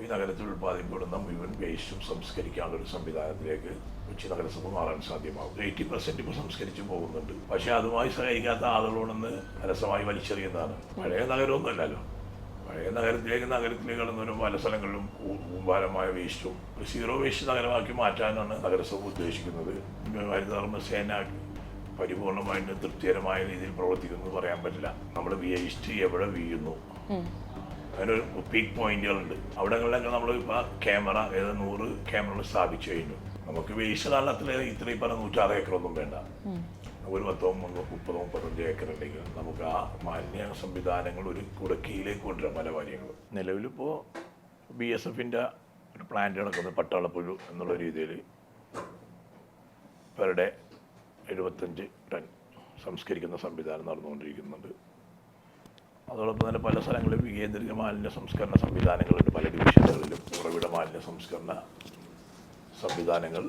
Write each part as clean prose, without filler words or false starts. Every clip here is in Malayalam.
ഈ നഗരത്തിൽ ഉൽപ്പാദിക്കപ്പെടുന്ന മുഴുവൻ വേസ്റ്റും സംസ്കരിക്കാനുള്ള ഒരു സംവിധാനത്തിലേക്ക് കൊച്ചി നഗരസഭ മാറാൻ സാധ്യമാകും. 80% ഇപ്പോൾ സംസ്കരിച്ചു പോകുന്നുണ്ട്. പക്ഷേ അതുമായി സഹകരിക്കാത്ത ആളുകളോടൊന്ന് അലസമായി വലിച്ചെറിയുന്നതാണ്. പഴയ നഗരമൊന്നുമല്ലല്ലോ. പഴയ നഗരത്തിലേക്ക് കടന്നൊരു പല സ്ഥലങ്ങളിലും കൂമ്പാരമായ വേസ്റ്റും സീറോ വേസ്റ്റ് നഗരമാക്കി മാറ്റാനാണ് നഗരസഭ ഉദ്ദേശിക്കുന്നത്. ഹരിതകർമ്മസേന പരിപൂർണമായിട്ട് തൃപ്തികരമായ രീതിയിൽ പ്രവർത്തിക്കുന്നു പറയാൻ പറ്റില്ല. നമ്മൾ വേസ്റ്റ് എവിടെ വീഴുന്നു അതിനൊരു പീക്ക് പോയിന്റുകളുണ്ട്. അവിടങ്ങളിലൊക്കെ നമ്മൾ ഇപ്പോൾ ക്യാമറ 100 ക്യാമറകൾ സ്ഥാപിച്ചു കഴിഞ്ഞു. നമുക്ക് വേസ്റ്റ് കാലത്തിൽ ഇത്രയും പറഞ്ഞ 106 ഏക്കറൊന്നും വേണ്ട. ഒരു 35 ഏക്കർ ഉണ്ടെങ്കിൽ നമുക്ക് ആ മാലിന്യ സംവിധാനങ്ങൾ ഒരു കുടക്കീയിലേക്ക് കൊണ്ടുവരാം. പല കാര്യങ്ങളും നിലവിലിപ്പോൾ BSFിൻ്റെ ഒരു പ്ലാന്റ് നടക്കുന്നത് പട്ടാളപ്പുഴു എന്നുള്ള രീതിയിൽ പെർ ഡേ 75 ടൺ സംസ്കരിക്കുന്ന സംവിധാനം നടന്നുകൊണ്ടിരിക്കുന്നുണ്ട്. അതോടൊപ്പം തന്നെ പല സ്ഥലങ്ങളിലും വികേന്ദ്രിക മാലിന്യ സംസ്കരണ സംവിധാനങ്ങളുണ്ട്. പല ഡിവിഷനുകളിലും ഉറവിട മാലിന്യ സംസ്കരണ സംവിധാനങ്ങൾ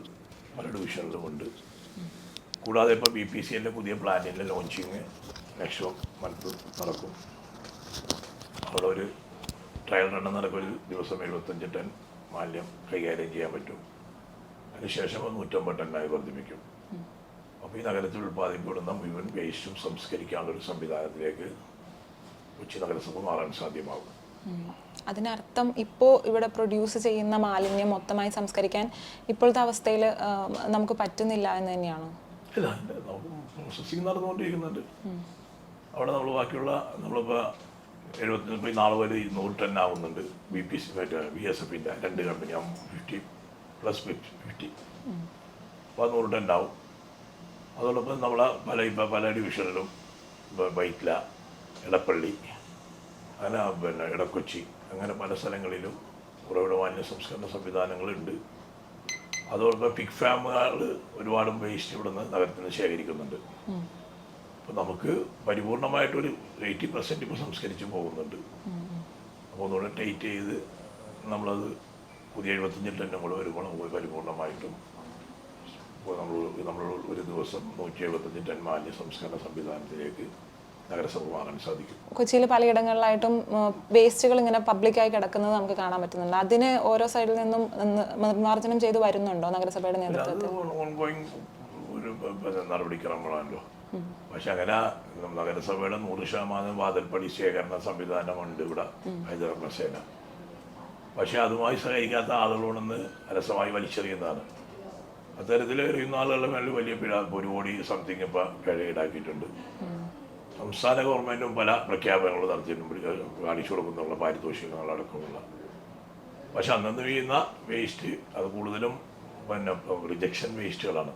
പല ഡിവിഷനിലുമുണ്ട്. കൂടാതെ ഇപ്പോൾ BPCLൻ്റെ പുതിയ പ്ലാന്റിൻ്റെ ലോഞ്ചിങ് നെക്സ്റ്റ് മന്ത് നടക്കും. അവിടെ ഒരു ട്രയൽ റണ്ണ് നടക്കും. ഒരു ദിവസം 75 ടൺ മാലിന്യം കൈകാര്യം ചെയ്യാൻ പറ്റും. അതിനുശേഷം 150 ടണ്ണായി വർദ്ധിപ്പിക്കും. അപ്പോൾ ഈ നഗരത്തിൽ ഉൽപ്പാദിക്കപ്പെടുന്ന മുഴുവൻ വേസ്റ്റും സംസ്കരിക്കാനുള്ളൊരു സംവിധാനത്തിലേക്ക് കൊച്ചി നഗരസഭ മാറാൻ സാധ്യമാകും. അതിനർത്ഥം ഇപ്പോൾ ഇവിടെ പ്രൊഡ്യൂസ് ചെയ്യുന്ന മാലിന്യം മൊത്തമായി സംസ്കരിക്കാൻ ഇപ്പോഴത്തെ അവസ്ഥയിൽ നമുക്ക് പറ്റുന്നില്ല എന്ന് തന്നെയാണോ? ഇല്ല, നമുക്ക് പ്രോസസ്സിങ് നടന്നുകൊണ്ടിരിക്കുന്നുണ്ട്. അവിടെ നമ്മൾ ബാക്കിയുള്ള നമ്മളിപ്പോൾ 75 നാളെ വരെ 100 ടൺ ആവുന്നുണ്ട്. BSFിൻ്റെ 2 കമ്പനി 50 + 50 അപ്പോൾ 100 ടൺ ആവും. അതോടൊപ്പം നമ്മളെ പല ഡിവിഷനിലും വൈറ്റ്ല, എടപ്പള്ളി, അങ്ങനെ ഇടക്കൊച്ചി, അങ്ങനെ പല സ്ഥലങ്ങളിലും ഉറവിട മാലിന്യ സംസ്കരണ സംവിധാനങ്ങളുണ്ട്. അതോടൊപ്പം പിഗ് ഫാമുകൾ ഒരുപാട് വേസ്റ്റ് ഇവിടുന്ന് നഗരത്തിൽ നിന്ന് ശേഖരിക്കുന്നുണ്ട്. അപ്പോൾ നമുക്ക് പരിപൂർണമായിട്ടൊരു 80% ഇപ്പോൾ സംസ്കരിച്ച് പോകുന്നുണ്ട്. അപ്പോൾ ഒന്നുകൂടെ ടൈറ്റ് ചെയ്ത് നമ്മളത് പുതിയ 75 ടന്നും കൂടെ വരുമ്പോൾ പരിപൂർണമായിട്ടും നമ്മൾ ഒരു ദിവസം 175 ടൺ മാലിന്യ സംസ്കരണ സംവിധാനത്തിലേക്ക് നഗരസഭ മാറാൻ സാധിക്കും. കൊച്ചിയിൽ പലയിടങ്ങളിലായിട്ടും വേസ്റ്റുകൾ ഇങ്ങനെ പബ്ലിക്കായി കിടക്കുന്നത് നമുക്ക് കാണാൻ പറ്റുന്നുണ്ട്. അതിന് ഓരോ സൈഡിൽ നിന്നും നിർമ്മാർജ്ജനം ചെയ്ത് വരുന്നുണ്ടോ നഗരസഭയുടെ നേതൃത്വത്തിൽ? ഓൺഗോയിങ് ഒരു നടപടിക്രമങ്ങളാണല്ലോ. പക്ഷെ അങ്ങനെ നഗരസഭയുടെ 100% വാതിൽപ്പടി ശേഖരണ സംവിധാനമുണ്ട് ഇവിടെ ഹരിതകർമ്മസേന. പക്ഷെ അതുമായി സഹകരിക്കാത്ത ആളുകളോടൊന്ന് അലസമായി വലിച്ചെറിയുന്നതാണ്. അത്തരത്തിൽ എറിയുന്ന ആളുകളുടെ മേലെ വലിയ പിഴ 1 കോടി സംതിങ് ഇപ്പോൾ പിഴ ഈടാക്കിയിട്ടുണ്ട്. സംസ്ഥാന ഗവൺമെൻറ്റും പല പ്രഖ്യാപനങ്ങളും നടത്തിയിട്ടുണ്ട്, കാണിച്ചു കൊടുക്കുന്നുള്ള പാരിതോഷികങ്ങളടക്കമുള്ള. പക്ഷെ അന്നു വീഴുന്ന വേസ്റ്റ് അത് കൂടുതലും റിജക്ഷൻ വേസ്റ്റുകളാണ്.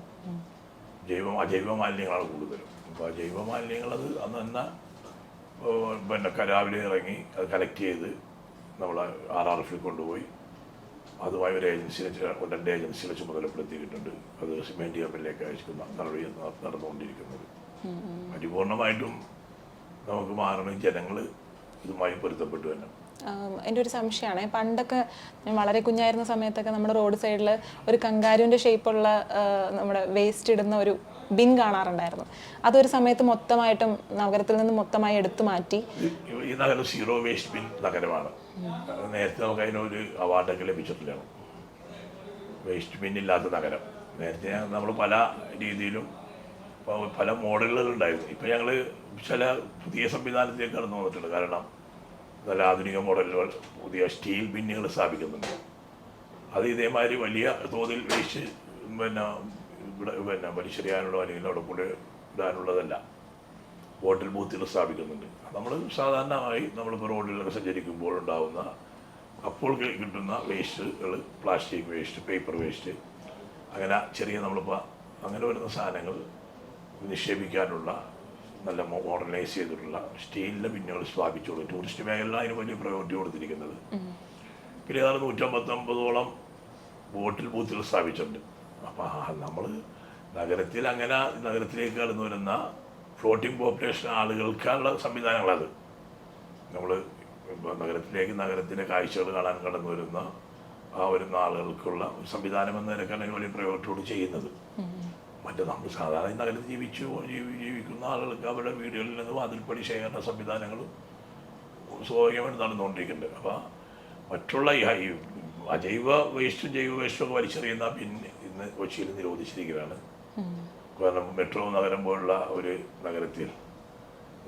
അജൈവ മാലിന്യങ്ങളാണ് കൂടുതലും. അപ്പോൾ അജൈവ മാലിന്യങ്ങൾ അത് അന്ന് രാവിലെ ഇറങ്ങി അത് കളക്ട് ചെയ്ത് നമ്മൾ RRFിൽ കൊണ്ടുപോയി അതുമായി ഒരു ഏജൻസിനെ 2 ഏജൻസികളെ ചുമതലപ്പെടുത്തിയിട്ടുണ്ട്. അത് സിമെൻറ്റ് കമ്പനിയിലേക്ക് അയക്കുന്ന നടപടി നടന്നുകൊണ്ടിരിക്കുന്നത്. പരിപൂർണമായിട്ടും നമുക്ക് മാറണം. ജനങ്ങൾ ഇതുമായി പൊരുത്തപ്പെട്ടു തന്നെ. എൻ്റെ ഒരു സംശയമാണ്, പണ്ടൊക്കെ ഞാൻ വളരെ കുഞ്ഞായിരുന്ന സമയത്തൊക്കെ നമ്മുടെ റോഡ് സൈഡിൽ ഒരു കങ്കാരുവിൻ്റെ ഷേപ്പുള്ള നമ്മുടെ വേസ്റ്റ് ഇടുന്ന ഒരു ബിൻ കാണാറുണ്ടായിരുന്നു. അതൊരു സമയത്ത് മൊത്തമായിട്ടും നഗരത്തിൽ നിന്ന് മൊത്തമായി എടുത്തു മാറ്റി. ഈ നഗരം സീറോ വേസ്റ്റ് ബിൻ നഗരമാണ്. നേരത്തെ നമുക്ക് അതിനൊരു അവാർഡൊക്കെ ലഭിച്ചിട്ടില്ല. വേസ്റ്റ് ബിൻ ഇല്ലാത്ത നഗരം. നേരത്തെ നമ്മൾ പല രീതിയിലും പല മോഡലുകളുണ്ടായിരുന്നു. ഇപ്പം ഞങ്ങൾ ചില പുതിയ സംവിധാനത്തിലേക്ക് കടന്നു വന്നിട്ടുണ്ട്. കാരണം നല്ല ആധുനിക മോഡലുകൾ പുതിയ സ്റ്റീൽ ബിന്നുകൾ സ്ഥാപിക്കുന്നുണ്ട്. അത് ഇതേമാതിരി വലിയ തോതിൽ വേസ്റ്റ് വലിച്ചെറിയാനുള്ള അല്ലെങ്കിൽ അവിടെ കൊണ്ട് ഇടാനുള്ളതല്ല. ബോട്ടിൽ ബൂത്തുകൾ സ്ഥാപിക്കുന്നുണ്ട്. നമ്മൾ സാധാരണമായി നമ്മളിപ്പോൾ റോഡിലൊക്കെ സഞ്ചരിക്കുമ്പോൾ ഉണ്ടാകുന്ന അപ്പോൾ കിട്ടുന്ന വേസ്റ്റുകൾ, പ്ലാസ്റ്റിക് വേസ്റ്റ്, പേപ്പർ വേസ്റ്റ്, അങ്ങനെ ചെറിയ നമ്മളിപ്പോൾ അങ്ങനെ വരുന്ന സാധനങ്ങൾ നിക്ഷേപിക്കാനുള്ള നല്ല മോഡർണൈസ് ചെയ്തിട്ടുള്ള സ്റ്റീലിൻ്റെ ബിന്നുകൾ സ്ഥാപിച്ചോളൂ. ടൂറിസ്റ്റ് മേഖലയിൽ അതിന് വലിയ പ്രയോറിറ്റി കൊടുത്തിരിക്കുന്നത്. പിന്നെ ഏതാണ്ട് 159ഓളം ബോട്ടിൽ ബൂത്തുകൾ സ്ഥാപിച്ചിട്ടുണ്ട്. അപ്പോൾ നമ്മൾ നഗരത്തിൽ അങ്ങനെ നഗരത്തിലേക്ക് കടന്നു വരുന്ന ഫ്ലോട്ടിംഗ് പോപ്പുലേഷൻ ആളുകൾക്കുള്ള സംവിധാനങ്ങളത്. നമ്മൾ നഗരത്തിൻ്റെ കാഴ്ചകൾ കാണാൻ കടന്നു വരുന്ന വരുന്ന ആളുകൾക്കുള്ള സംവിധാനം എന്ന നിലക്കാണ് അതിന് വലിയ പ്രയോറിറ്റിയോട് ചെയ്യുന്നത്. മറ്റേ നമ്മൾ സാധാരണ നഗരത്തിൽ ജീവിക്കുന്ന ആളുകൾക്ക് അവരുടെ വീടുകളിൽ നിന്ന് വാതിൽപ്പടി ശേഖരണ സംവിധാനങ്ങളും സ്വാഭാവികമായിട്ട് നടന്നുകൊണ്ടിരിക്കുന്നുണ്ട്. അപ്പോൾ മറ്റുള്ള ഈ അജൈവ വേസ്റ്റും ജൈവ വേസ്റ്റും ഒക്കെ വലിച്ചെറിയുന്ന പിന്നെ ഇന്ന് കൊച്ചിയിൽ നിരോധിച്ചിരിക്കുകയാണ്. കാരണം മെട്രോ നഗരം പോലുള്ള ഒരു നഗരത്തിൽ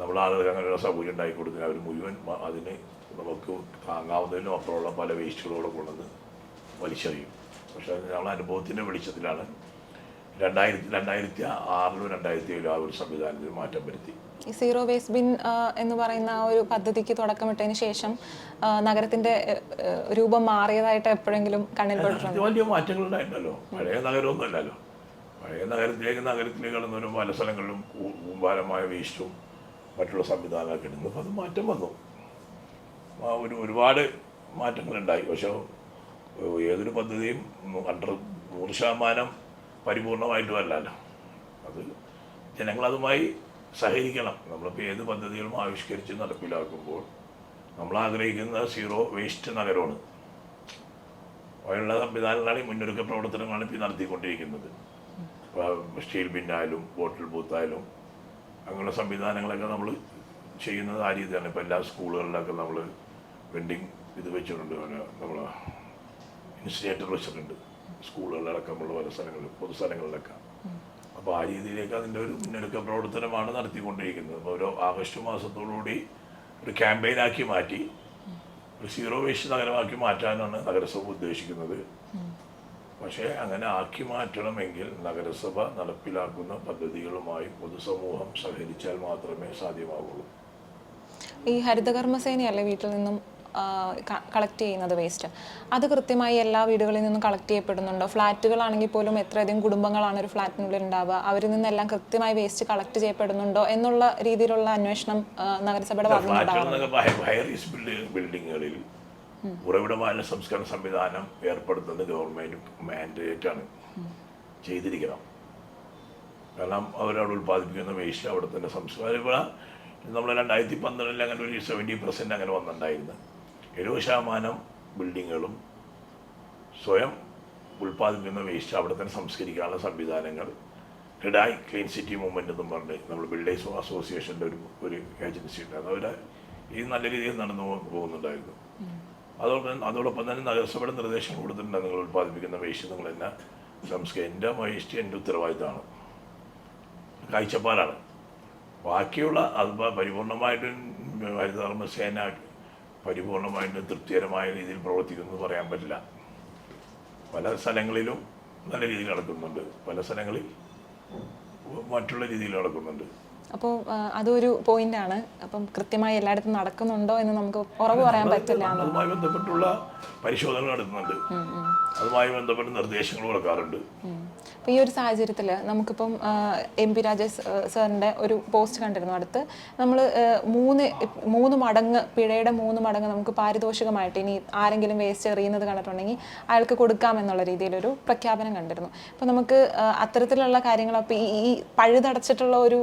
നമ്മൾ ആളുകൾക്ക് അങ്ങനെയുള്ള സൗകര്യം ഉണ്ടാക്കി കൊടുക്കുക. അവർ മുഴുവൻ അതിന് നമുക്ക് താങ്ങാവുന്നതിനും അപ്പുറമുള്ള പല വേസ്റ്റുകളോടെ കൊണ്ടുവന്ന് വലിച്ചെറിയും. പക്ഷേ ഞങ്ങളുടെ അനുഭവത്തിൻ്റെ വെളിച്ചത്തിലാണ് 2006 2007 ആ ഒരു സംവിധാനത്തിൽ മാറ്റം വരുത്തി. ഈ സീറോ വേസ്റ്റ് ബിൻ എന്ന് പറയുന്ന ആ ഒരു പദ്ധതിക്ക് തുടക്കമിട്ടതിന് ശേഷം നഗരത്തിന്റെ രൂപം മാറിയതായിട്ട് എപ്പോഴെങ്കിലും കണ്ണിൽ പെട്ടിട്ടുണ്ടോ? വലിയ മാറ്റങ്ങൾ ഉണ്ടായിട്ടുണ്ടല്ലോ. പഴയ നഗരമൊന്നും അല്ലല്ലോ. പഴയ നഗരത്തിലേക്ക് കടന്നവരും പല സ്ഥലങ്ങളിലും കൂമ്പാരമായ വേസ്റ്റും മറ്റുള്ള സംവിധാനമൊക്കെ ഇടുന്നു. അപ്പോൾ അത് മാറ്റം വന്നു. ഒരുപാട് മാറ്റങ്ങളുണ്ടായി. പക്ഷേ ഏതൊരു പദ്ധതിയും 100% പരിപൂർണമായിട്ടും അല്ലല്ലോ. അത് ജനങ്ങളതുമായി സഹകരിക്കണം. നമ്മളിപ്പോൾ ഏത് പദ്ധതികളും ആവിഷ്കരിച്ച് നടപ്പിലാക്കുമ്പോൾ നമ്മൾ ആഗ്രഹിക്കുന്ന സീറോ വേസ്റ്റ് നഗരമാണ്. അതിനുള്ള സംവിധാനങ്ങളാണ് ഈ മുന്നൊരുക്ക പ്രവർത്തനങ്ങളാണ് ഇപ്പോൾ നടത്തിക്കൊണ്ടിരിക്കുന്നത്. സ്റ്റീൽ ബിന്നായാലും ബോട്ടിൽ ബൂത്തായാലും അങ്ങനെയുള്ള സംവിധാനങ്ങളൊക്കെ നമ്മൾ ചെയ്യുന്നത് ആ രീതിയാണ്. ഇപ്പോൾ എല്ലാ സ്കൂളുകളിലൊക്കെ നമ്മൾ വെൻഡിങ് ഇത് വെച്ചിട്ടുണ്ട്. നമ്മൾ ഇൻസിനേറ്റർ വെച്ചിട്ടുണ്ട് സ്കൂളുകളിലടക്കമുള്ള പല സ്ഥലങ്ങളിലും പൊതുസ്ഥലങ്ങളിലൊക്കെ. അപ്പോൾ ആ രീതിയിലേക്ക് അതിൻ്റെ ഒരു മുന്നൊരുക്ക പ്രവർത്തനമാണ് നടത്തിക്കൊണ്ടിരിക്കുന്നത്. അപ്പോൾ ഒരു ആഗസ്റ്റ് മാസത്തോടുകൂടി ഒരു ക്യാമ്പയിനാക്കി മാറ്റി ഒരു സീറോ വേസ്റ്റ് നഗരമാക്കി മാറ്റാനാണ് നഗരസഭ ഉദ്ദേശിക്കുന്നത്. പക്ഷേ അങ്ങനെ ആക്കി മാറ്റണമെങ്കിൽ നഗരസഭ നടപ്പിലാക്കുന്ന പദ്ധതികളുമായി പൊതുസമൂഹം സഹകരിച്ചാൽ മാത്രമേ സാധ്യമാവുള്ളൂ. ഈ ഹരിതകർമ്മസേനയല്ലേ വീട്ടിൽ നിന്നും കളക്ട് ചെയ്യുന്നത് വേസ്റ്റ്, അത് കൃത്യമായി എല്ലാ വീടുകളിൽ നിന്നും കളക്ട് ചെയ്യപ്പെടുന്നുണ്ടോ? ഫ്ലാറ്റുകളാണെങ്കിൽ പോലും എത്രയധികം കുടുംബങ്ങളാണ് ഒരു ഫ്ലാറ്റിനുള്ളിൽ ഉണ്ടാവുക, അവരിൽ നിന്നെല്ലാം കൃത്യമായി വേസ്റ്റ് കളക്ട് ചെയ്യപ്പെടുന്നുണ്ടോ എന്നുള്ള രീതിയിലുള്ള അന്വേഷണം നഗരസഭയുടെ ബിൽഡിങ്ങുകളിൽ ഉറവിട മാലിന്യ സംസ്കരണ സംവിധാനം ഏർപ്പെടുത്തുന്നത് ഗവൺമെൻറ് മാൻഡേറ്റാണ്, ചെയ്തിരിക്കണം. കാരണം അവരവിടെ ഉൽപ്പാദിപ്പിക്കുന്ന വേസ്റ്റ് അവിടെ തന്നെ സംസ്കാരം. ഇവിടെ നമ്മൾ 2012 അങ്ങനെ ഒരു 70% അങ്ങനെ വന്നിട്ടുണ്ടായിരുന്നു. 70% ബിൽഡിങ്ങുകളും സ്വയം ഉൽപ്പാദിപ്പിക്കുന്ന വേസ്റ്റ് അവിടെ തന്നെ സംസ്കരിക്കാനുള്ള സംവിധാനങ്ങൾ ഹിഡായ് ക്ലീൻ സിറ്റി മൂവ്മെൻ്റ് എന്നും പറഞ്ഞ് നമ്മൾ ബിൽഡേഴ്സ് അസോസിയേഷൻ്റെ ഒരു ഏജൻസി ഉണ്ട്. അതവരെ ഈ നല്ല രീതിയിൽ നടന്നു പോകുന്നുണ്ടായിരുന്നു. അതോടൊപ്പം തന്നെ നഗരസഭയുടെ നിർദ്ദേശം കൊടുത്തിട്ടുണ്ട്, നിങ്ങൾ ഉൽപ്പാദിപ്പിക്കുന്ന വേസ്റ്റ് നിങ്ങൾ തന്നെ എൻ്റെ വേസ്റ്റ് എൻ്റെ ഉത്തരവാദിത്തമാണ്, കാഴ്ചപ്പാടാണ്. ബാക്കിയുള്ള അത് പരിപൂർണമായിട്ടും ഹരിതകർമ്മസേന പരിപൂർണമായിട്ടും തൃപ്തികരമായ രീതിയിൽ പ്രവർത്തിക്കുന്നത് പറയാൻ പറ്റില്ല. പല സ്ഥലങ്ങളിലും നല്ല രീതിയിൽ നടക്കുന്നുണ്ട്, പല സ്ഥലങ്ങളിൽ മറ്റുള്ള രീതിയിൽ നടക്കുന്നുണ്ട്. അപ്പോൾ അതൊരു പോയിന്റാണ്. അപ്പം കൃത്യമായി എല്ലായിടത്തും നടക്കുന്നുണ്ടോ എന്ന് നമുക്ക് ഉറപ്പ് പറയാൻ പറ്റില്ല. അതുമായി ബന്ധപ്പെട്ടുള്ള പരിശോധനകൾ നടത്തുന്നുണ്ട്, അതുമായി ബന്ധപ്പെട്ട നിർദ്ദേശങ്ങൾ കൊടുക്കാറുണ്ട്. അപ്പോൾ ഈ ഒരു സാഹചര്യത്തിൽ നമുക്കിപ്പം MP രാജേഷ് സാറിൻ്റെ ഒരു പോസ്റ്റ് കണ്ടിരുന്നു. അടുത്ത് നമ്മൾ 3 മടങ്ങ് പിഴയുടെ 3 മടങ്ങ് നമുക്ക് പാരിതോഷികമായിട്ട് ഇനി ആരെങ്കിലും വേസ്റ്റ് എറിയുന്നത് കണ്ടിട്ടുണ്ടെങ്കിൽ അയാൾക്ക് കൊടുക്കാമെന്നുള്ള രീതിയിലൊരു പ്രഖ്യാപനം കണ്ടിരുന്നു. അപ്പോൾ നമുക്ക് അത്തരത്തിലുള്ള കാര്യങ്ങൾ, അപ്പോൾ ഈ പഴുതടച്ചിട്ടുള്ള ഒരു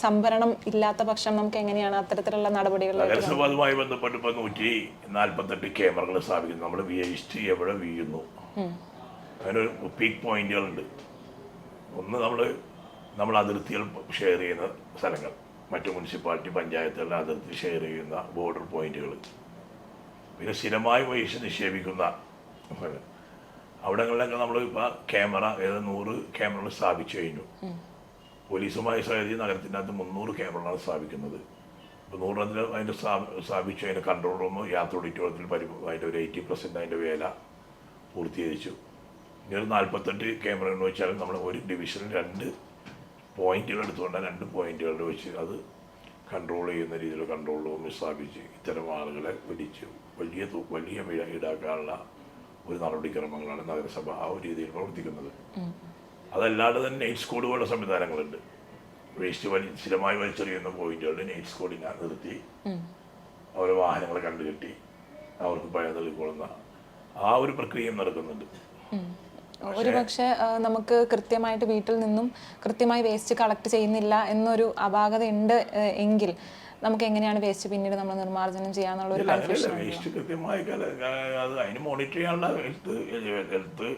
സംഭരണം ഇല്ലാത്ത പക്ഷം നമുക്ക് എങ്ങനെയാണ് അത്തരത്തിലുള്ള നടപടികൾ? നഗരസഭ അതുമായി ബന്ധപ്പെട്ട് ഇപ്പോൾ 148 ക്യാമറകൾ സ്ഥാപിക്കുന്നു. നമ്മൾ വേസ്റ്റ് എവിടെ വീഴുന്നു അതിനൊരു പീക്ക് പോയിന്റുകളുണ്ട്. ഒന്ന് നമ്മൾ അതിർത്തികൾ ഷെയർ ചെയ്യുന്ന സ്ഥലങ്ങൾ, മറ്റു മുനിസിപ്പാലിറ്റി പഞ്ചായത്തുകളുടെ അതിർത്തി ഷെയർ ചെയ്യുന്ന ബോർഡർ പോയിന്റുകൾ, പിന്നെ സ്ഥിരമായി വേസ്റ്റ് നിക്ഷേപിക്കുന്ന അവിടങ്ങളിലൊക്കെ നമ്മൾ ഇപ്പോൾ ക്യാമറ 100 ക്യാമറകൾ സ്ഥാപിച്ചു കഴിഞ്ഞു. പോലീസുമായി സഹകരിച്ച് നഗരത്തിൻ്റെ അകത്ത് 300 ക്യാമറകളാണ് സ്ഥാപിക്കുന്നത്. ഇപ്പോൾ 100 അതിൻ്റെ സ്ഥാപിച്ചു. അതിൻ്റെ കൺട്രോൾ റൂം യാത്ര ഓഡിറ്റോറിയത്തിൽ അതിൻ്റെ ഒരു 80% അതിൻ്റെ വേല പൂർത്തീകരിച്ചു. ഇനി ഒരു 48 ക്യാമറ എന്ന് വെച്ചാൽ നമ്മൾ ഒരു ഡിവിഷനിൽ 2 പോയിന്റുകൾ എടുത്തുകൊണ്ട് 2 പോയിന്റുകളിൽ വെച്ച് അത് കൺട്രോൾ ചെയ്യുന്ന രീതിയിൽ കൺട്രോൾ റൂം സ്ഥാപിച്ച് ഇത്തരം ആളുകളെ പിടിച്ച് വലിയ പിഴ ഈടാക്കാനുള്ള ഒരു നടപടിക്രമങ്ങളാണ് നഗരസഭ ആ ഒരു രീതിയിൽ പ്രവർത്തിക്കുന്നത്. അതല്ലാതെ തന്നെ നൈറ്റ് സ്ക്വാഡുകളുടെ സംവിധാനങ്ങളുണ്ട്. വേസ്റ്റ് സ്ഥിരമായി വലിച്ചെറിയുന്ന പോയിന്റുകളിൽ നൈറ്റ് സ്ക്വാഡിനെ നിർത്തി അവരെ വാഹനങ്ങളെ കണ്ടുകെട്ടി അവർക്ക് പഴയ നൽകിക്കൊള്ളുന്ന ആ ഒരു പ്രക്രിയയും നടക്കുന്നുണ്ട്. ഒരുപക്ഷെ നമുക്ക് കൃത്യമായിട്ട് വീട്ടിൽ നിന്നും കൃത്യമായി വേസ്റ്റ് കളക്ട് ചെയ്യുന്നില്ല എന്നൊരു അപാകത ഉണ്ട് എങ്കിൽ നമുക്ക് എങ്ങനെയാണ് വേസ്റ്റ് പിന്നീട് നമ്മൾ നിർമ്മാർജ്ജനം ചെയ്യാന്നുള്ള ഒരു കൺഫ്യൂഷൻ? വേസ്റ്റ് കൃത്യമായി അതിന് മോണിറ്റർ ചെയ്യാനുള്ള ഹെൽത്ത്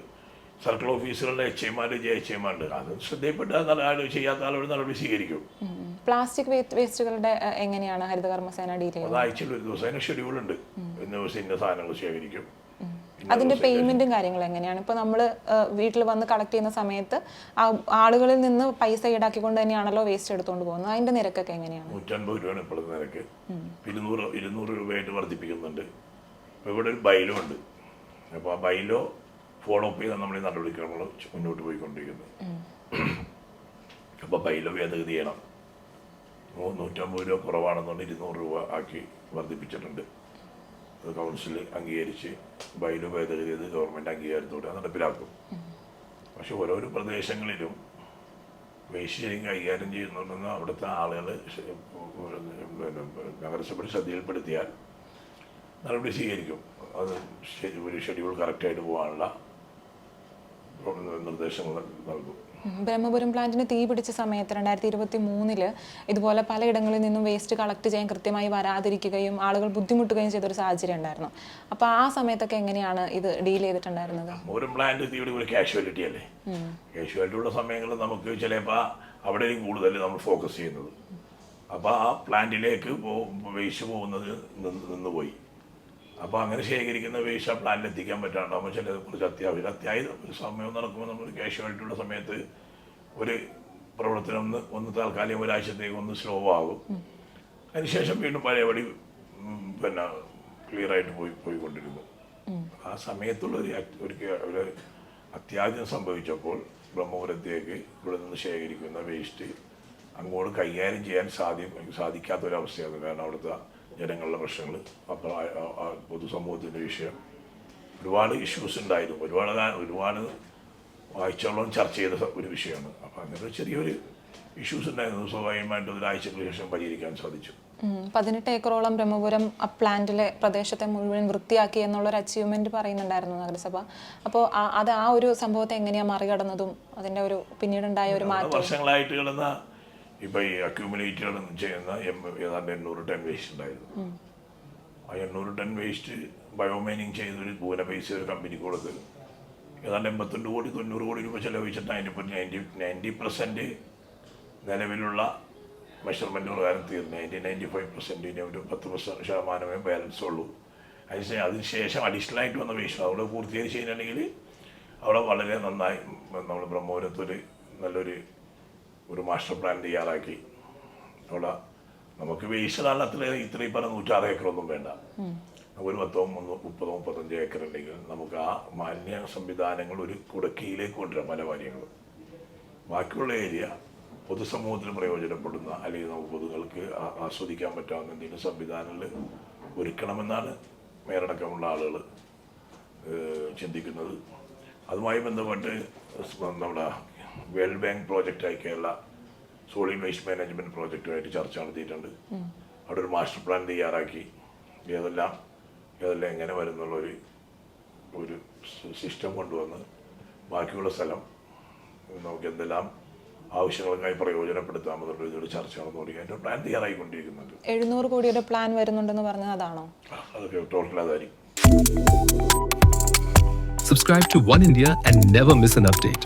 സർക്കിൾ ഓഫീസുകളുടെ HMമാർ JHMമാരുണ്ട്. അത് ശ്രദ്ധയിൽപ്പെട്ട് ചെയ്യാത്ത ആളോട് നടപടി സ്വീകരിക്കും. പ്ലാസ്റ്റിക് വേസ്റ്റുകളുടെ എങ്ങനെയാണ് ഹരിതകർമ്മസേന ഡീൽ ചെയ്യുന്നത്? ആഴ്ചയിൽ ഒരു ദിവസം അതിന് ഷെഡ്യൂളുണ്ട്. ഇന്ന ദിവസം ഇന്ന സാധനങ്ങൾ ശേഖരിക്കും, അതിന്റെ പേയ്മെന്റും കാര്യങ്ങളും എങ്ങനെയാണ്? ഇപ്പോൾ നമ്മൾ വീട്ടിൽ വന്ന് കളക്ട് ചെയ്യുന്ന സമയത്ത് ആളുകളിൽ നിന്ന് പൈസ ഈടാക്കിക്കൊണ്ട് തന്നെയാണല്ലോ വേസ്റ്റ് എടുത്തുകൊണ്ട് പോകുന്നത്. അതിന്റെ നിരക്കൊക്കെ എങ്ങനെയാണ്? 150 രൂപയാണ് ഇപ്പോഴത്തെ നിരക്ക്. 200 രൂപയായിട്ട് വർദ്ധിപ്പിക്കുന്നുണ്ട്. അപ്പോൾ ഇവിടെ ഒരു ബൈലോ ഉണ്ട്. അപ്പോൾ ആ ബൈലോ ഫോളോ അപ്പ് ചെയ്താൽ നമ്മൾ ഈ നടപടിക്രമങ്ങൾ മുന്നോട്ട് പോയിക്കൊണ്ടിരിക്കുന്നത്. അപ്പോൾ ബൈലോ ഭേദഗതി ചെയ്യണം. 150 രൂപ കുറവാണെന്നുകൊണ്ട് 200 രൂപ ആക്കി വർദ്ധിപ്പിച്ചിട്ടുണ്ട്. അത് കൗൺസിൽ അംഗീകരിച്ച് ബൈലോ ഭേദഗതി ചെയ്ത് ഗവൺമെൻറ് അംഗീകാരത്തോടെ നടപ്പിലാക്കും. പക്ഷെ ഓരോരോ പ്രദേശങ്ങളിലും വേസ്റ്റ് കൈകാര്യം ചെയ്യുന്നുണ്ടെന്ന് അവിടുത്തെ ആളുകൾ നഗരസഭയുടെ ശ്രദ്ധയിൽപ്പെടുത്തിയാൽ നടപടി സ്വീകരിക്കും. അത് ഒരു ഷെഡ്യൂൾ കറക്റ്റായിട്ട് പോകാനുള്ള നിർദ്ദേശങ്ങൾ നൽകും. ബ്രഹ്മപുരം പ്ലാന്റിന് തീ പിടിച്ച സമയത്ത് 2023 ഇതുപോലെ പലയിടങ്ങളിൽ നിന്നും വേസ്റ്റ് കളക്ട് ചെയ്യാൻ കൃത്യമായി വരാതിരിക്കുകയും ആളുകൾ ബുദ്ധിമുട്ടുകയും ചെയ്തൊരു സാഹചര്യം ഉണ്ടായിരുന്നു. അപ്പോൾ ആ സമയത്തൊക്കെ എങ്ങനെയാണ് ഇത് ഡീൽ ചെയ്തിട്ടുണ്ടായിരുന്നത്? ഒരു പ്ലാന്റ് തീയുടെ ഒരു കാഷ്വാലിറ്റി അല്ലേ. കാഷ്വാലിറ്റി ഉള്ള സമയങ്ങളിൽ നമുക്ക് ചിലപ്പോൾ അവിടെയും കൂടുതൽ നമ്മൾ ഫോക്കസ് ചെയ്യുന്നത്. അപ്പോൾ ആ പ്ലാന്റിലേക്ക് വേസ്റ്റ് പോകുന്നത് നിന്നുപോയി. അപ്പോൾ അങ്ങനെ ശേഖരിക്കുന്ന വേസ്റ്റ് ആ പ്ലാന്റിൽ എത്തിക്കാൻ പറ്റാണ്ടാകുമ്പോൾ ചില കുറച്ച് അത്യാവശ്യം ഒരു സമയം നടക്കുമ്പോൾ നമ്മൾ കാഷ്വാലിറ്റി ഉള്ള സമയത്ത് ഒരു പ്രവർത്തനം ഒന്ന് താൽക്കാലികം ഒരാഴ്ചത്തേക്ക് ഒന്ന് സ്ലോ ആകും. അതിനുശേഷം വീണ്ടും പഴയപടി പിന്നെ ക്ലിയറായിട്ട് പോയിക്കൊണ്ടിരുന്നു. ആ സമയത്തുള്ള ഒരു അത്യാവശ്യം സംഭവിച്ചപ്പോൾ ബ്രഹ്മപുരത്തേക്ക് ഇവിടെ നിന്ന് ശേഖരിക്കുന്ന വേസ്റ്റ് അങ്ങോട്ട് കൈകാര്യം ചെയ്യാൻ സാധിക്കാത്തൊരവസ്ഥയാണ്. കാരണം അവിടുത്തെ ജനങ്ങളുടെ പ്രശ്നങ്ങൾ, അപ്പോൾ പൊതുസമൂഹത്തിൻ്റെ വിഷയം, ഒരുപാട് ഇഷ്യൂസ് ഉണ്ടായിരുന്നു. ഒരുപാട് ആഴ്ചകളോളം ചർച്ച ചെയ്ത ഒരു വിഷയമാണ്. അപ്പോൾ അങ്ങനെ ചെറിയൊരു ഇഷ്യൂസ് ഉണ്ടായിരുന്നു. സ്വാഭാവികമായിട്ട് ഒരാഴ്ചയ്ക്ക് ശേഷം പരിഹരിക്കാൻ സാധിച്ചു. 18 ഏക്കറോളം ബ്രഹ്മപുരം പ്ലാന്റിലെ പ്രദേശത്തെ മുഴുവൻ വൃത്തിയാക്കി എന്നുള്ളൊരു അച്ചീവ്മെന്റ് പറയുന്നുണ്ടായിരുന്നു നഗരസഭ. അപ്പോൾ അത് ആ ഒരു സംഭവത്തെ എങ്ങനെയാണ് മറികടന്നതും അതിൻ്റെ ഒരു പിന്നീടുണ്ടായ ഒരു മാറ്റം? വർഷങ്ങളായിട്ട് കിടന്ന ഇപ്പോൾ ഈ അക്യൂമുലേറ്റ് ചെയ്യുന്ന ഏതാണ്ട് 800 ടൺ വേസ്റ്റ് ഉണ്ടായിരുന്നു. ആ 800 ടൺ വേസ്റ്റ് ബയോമൈനിങ് ചെയ്തൊരു പൂന പൈസ ഒരു കമ്പനിക്ക് കൊടുത്ത് ഏതാണ്ട് 82 കോടി 90 കോടി രൂപ ചെലവഴിച്ചിട്ട് അതിനിപ്പോൾ 90% നിലവിലുള്ള മെഷർമെൻറ്റ് പ്രകാരം തീർന്നു. 95% ഒരു 10% ബാലൻസ് ഉള്ളൂ. അതിനുശേഷം അഡീഷണലായിട്ട് വന്ന വേസ്റ്റ് അവിടെ പൂർത്തീകരിച്ച് കഴിഞ്ഞിട്ടുണ്ടെങ്കിൽ അവിടെ വളരെ നന്നായി നമ്മൾ ബ്രഹ്മപുരത്തൊരു നല്ലൊരു മാസ്റ്റർ പ്ലാൻ തയ്യാറാക്കി അവിടെ നമുക്ക് വേസ്റ്റ് കാലത്തിൽ ഇത്രയും പറഞ്ഞ 106 ഏക്കറൊന്നും വേണ്ട. ഒരു 35 ഏക്കർ ഉണ്ടെങ്കിൽ നമുക്ക് ആ മാലിന്യ സംവിധാനങ്ങൾ ഒരു കുടക്കീയിലേക്ക് കൊണ്ടുവരാം. പല കാര്യങ്ങളും ബാക്കിയുള്ള ഏരിയ പൊതുസമൂഹത്തിന് പ്രയോജനപ്പെടുന്ന അല്ലെങ്കിൽ നമുക്ക് പൊതുകൾക്ക് ആസ്വദിക്കാൻ പറ്റാവുന്ന എന്തെങ്കിലും സംവിധാനങ്ങൾ ഒരുക്കണമെന്നാണ് മേയറടക്കമുള്ള ആളുകൾ ചിന്തിക്കുന്നത്. അതുമായി ബന്ധപ്പെട്ട് നമ്മുടെ വേൾഡ് ബാങ്ക് പ്രോജക്റ്റായി കേരള സോളിഡ് വേസ്റ്റ് മാനേജ്മെൻറ്റ് പ്രോജക്റ്റുമായിട്ട് ചർച്ച നടത്തിയിട്ടുണ്ട്. അവിടെ ഒരു മാസ്റ്റർ പ്ലാൻ തയ്യാറാക്കി ഏതെല്ലാം എങ്ങനെ വരുന്നുള്ള ഒരു സിസ്റ്റം കൊണ്ടുവന്ന് ബാക്കിയുള്ള സ്ഥലം നമുക്ക് എന്തെല്ലാം ആവശ്യങ്ങൾക്കായി പ്രയോജനപ്പെടുത്താമെന്നുള്ള ഇതൊരു ചർച്ച നടന്നുകൊണ്ടിരിക്കുക. അതിൻ്റെ പ്ലാൻ തയ്യാറായിക്കൊണ്ടിരിക്കുന്നുണ്ട്. 700 കോടിയുടെ പ്ലാൻ വരുന്നുണ്ടെന്ന് പറഞ്ഞത് അതാണോ? അതൊക്കെ ടോട്ടൽ അതായിരിക്കും. Subscribe to One India and never miss an update.